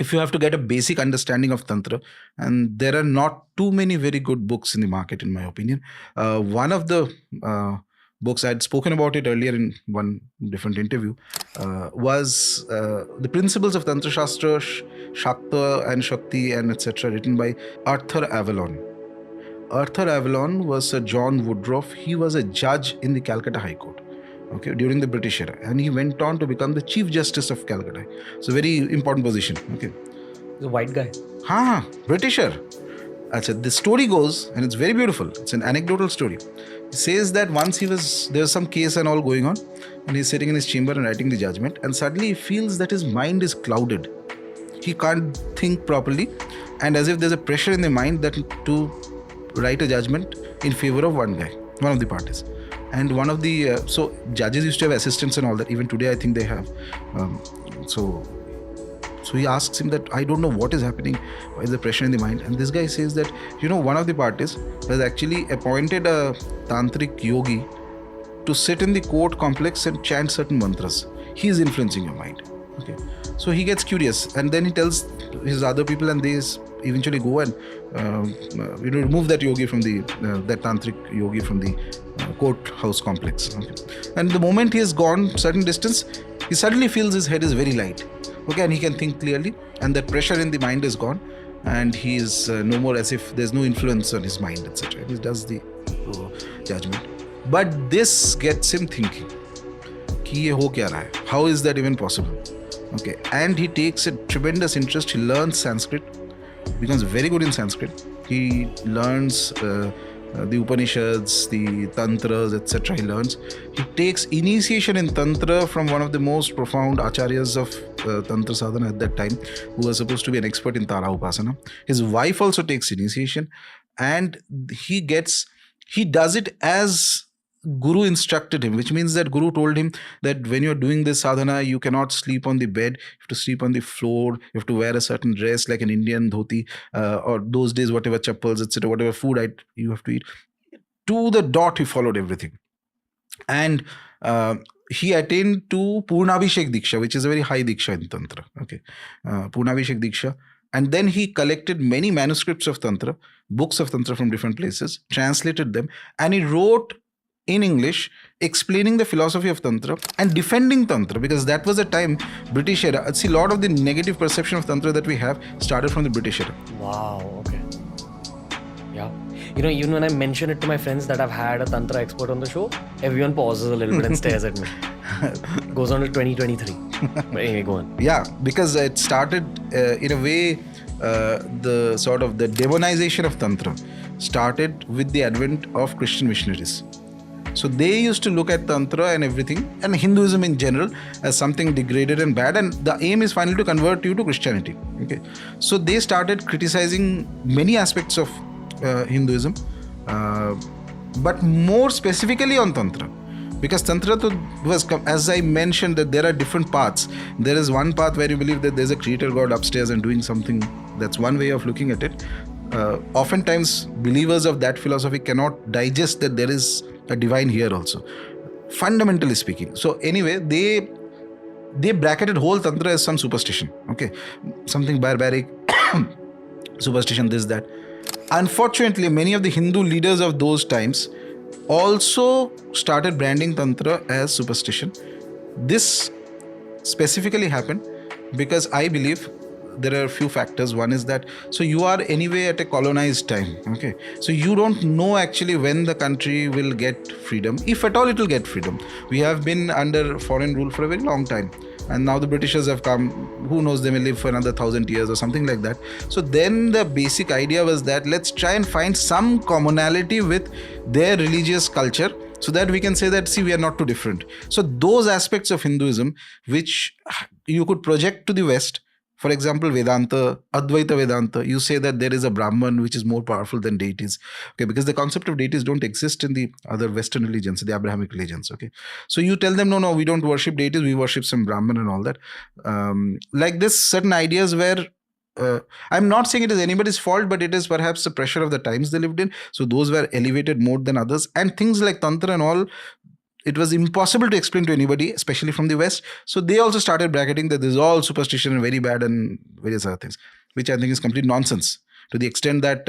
if you have to get a basic understanding of Tantra, and there are not too many very good books in the market, in my opinion. One of the books, I had spoken about it earlier in one different interview, was The Principles of Tantra Sastra, Shakta and Shakti and etc., written by Arthur Avalon. Arthur Avalon was Sir John Woodroffe. He was a judge in the Calcutta High Court, okay, during the British era, and he went on to become the Chief Justice of Calcutta. So very important position. Okay, The white guy. Britisher. Achha, the story goes, and it's very beautiful. It's an anecdotal story. He says that once there was some case and all going on, and he's sitting in his chamber and writing the judgment, and suddenly he feels that his mind is clouded. He can't think properly, and as if there's a pressure in the mind that to write a judgment in favor of one guy, one of the parties. And one of the so judges used to have assistants and all that. Even today, I think they have. So he asks him that, I don't know what is happening. Why is the pressure in the mind? And this guy says that, one of the parties has actually appointed a tantric yogi to sit in the court complex and chant certain mantras. He is influencing your mind. Okay. So he gets curious, and then he tells his other people, and they eventually go and remove that yogi from that tantric yogi from the courthouse complex. Okay. And the moment he has gone certain distance, he suddenly feels his head is very light. Okay, and he can think clearly, and that pressure in the mind is gone, and he is no more, as if there's no influence on his mind, etc. He does the judgment. But this gets him thinking, कि ये हो क्या रहा है? How is that even possible? Okay, and he takes a tremendous interest. He learns Sanskrit, becomes very good in Sanskrit. He learns the Upanishads, the Tantras, etc. He learns. He takes initiation in Tantra from one of the most profound acharyas of Tantra sadhana at that time, who was supposed to be an expert in Tara Upasana. His wife also takes initiation, and he does it as Guru instructed him, which means that Guru told him that when you're doing this sadhana, you cannot sleep on the bed, you have to sleep on the floor, you have to wear a certain dress like an Indian dhoti, or those days whatever chappals, etc., whatever food you have to eat. To the dot, he followed everything. And he attained to Purnabhishek Diksha, which is a very high Diksha in Tantra. Okay, Purnabhishek Diksha. And then he collected many manuscripts of Tantra, books of Tantra from different places, translated them, and he wrote in English explaining the philosophy of Tantra and defending Tantra, because that was a time, British era. See, a lot of the negative perception of Tantra that we have started from the British era. Wow, okay. Yeah. Even when I mention it to my friends that I've had a Tantra expert on the show, everyone pauses a little bit and stares at me. Goes on to 2023. But anyway, go on. Yeah, because it started in a way, the sort of the demonization of Tantra started with the advent of Christian missionaries. So they used to look at Tantra and everything, and Hinduism in general, as something degraded and bad, and the aim is finally to convert you to Christianity. Okay, so they started criticizing many aspects of Hinduism, but more specifically on Tantra, because Tantra was, as I mentioned, that there are different paths. There is one path where you believe that there's a creator God upstairs and doing something. That's one way of looking at it. Oftentimes, believers of that philosophy cannot digest that there is a divine here also, fundamentally speaking. So anyway, they bracketed whole Tantra as some superstition. Okay, something barbaric, superstition, this, that. Unfortunately, many of the Hindu leaders of those times also started branding Tantra as superstition. This specifically happened because I believe there are a few factors. One is that, so you are anyway at a colonized time. Okay, so you don't know actually when the country will get freedom, if at all it will get freedom. We have been under foreign rule for a very long time, and now the Britishers have come. Who knows, they may live for another 1,000 years or something like that. So then the basic idea was that let's try and find some commonality with their religious culture, so that we can say that, see, we are not too different. So those aspects of Hinduism which you could project to the West, for example, Vedanta, Advaita Vedanta, you say that there is a Brahman which is more powerful than deities. Okay, because the concept of deities don't exist in the other Western religions, the Abrahamic religions. Okay, so you tell them, no, we don't worship deities, we worship some Brahman and all that. Like this, certain ideas where I'm not saying it is anybody's fault, but it is perhaps the pressure of the times they lived in. So those were elevated more than others, and things like Tantra and all it was impossible to explain to anybody, especially from the West. So they also started bracketing that this is all superstition and very bad and various other things, which I think is complete nonsense. To the extent that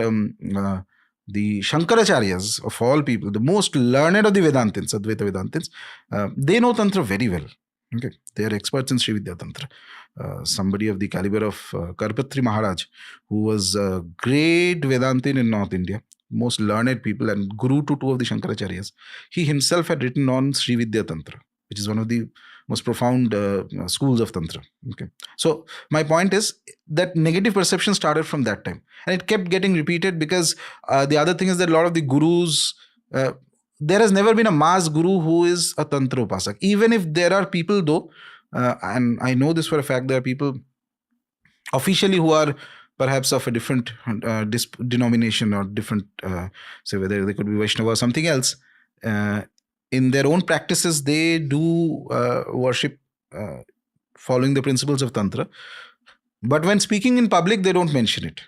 the Shankaracharyas of all people, the most learned of the Vedantins, Advaita Vedantins, they know Tantra very well. Okay, they are experts in Sri Vidya Tantra. Somebody of the caliber of Karpatri Maharaj, who was a great Vedantin in North India, most learned people and guru to two of the Shankaracharyas. He himself had written on Sri Vidya Tantra, which is one of the most profound schools of Tantra. Okay, so my point is that negative perception started from that time, and it kept getting repeated because the other thing is that a lot of the gurus. There has never been a mass guru who is a Tantra Upasak. Even if there are people though, and I know this for a fact, there are people officially who are perhaps of a different denomination or different, say whether they could be Vaishnava or something else. In their own practices, they do worship following the principles of Tantra. But when speaking in public, they don't mention it.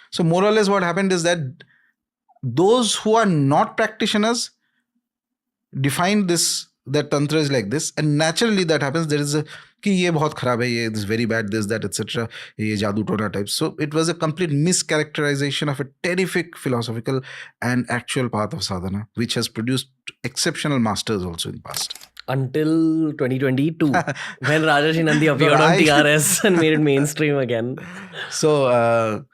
So more or less what happened is that those who are not practitioners define this, that Tantra is like this, and naturally that happens. There is a कि ये बहुत खराब है, ये this is very bad, this, that, etc. ये जादू टोना type. So it was a complete mischaracterization of a terrific philosophical and actual path of sadhana, which has produced exceptional masters also in past. Until 2022, when Rajarshi Nandy appeared on TRS and made it mainstream again. So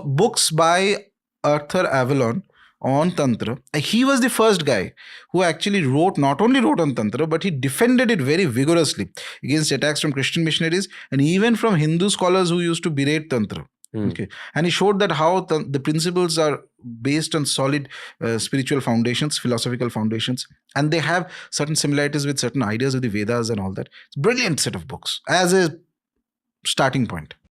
books by Arthur Avalon on Tantra. He was the first guy who actually not only wrote on Tantra, but he defended it very vigorously against attacks from Christian missionaries and even from Hindu scholars who used to berate Tantra. Okay, and he showed that how the principles are based on solid spiritual foundations, philosophical foundations, and they have certain similarities with certain ideas of the Vedas and all that. It's a brilliant set of books as a starting point.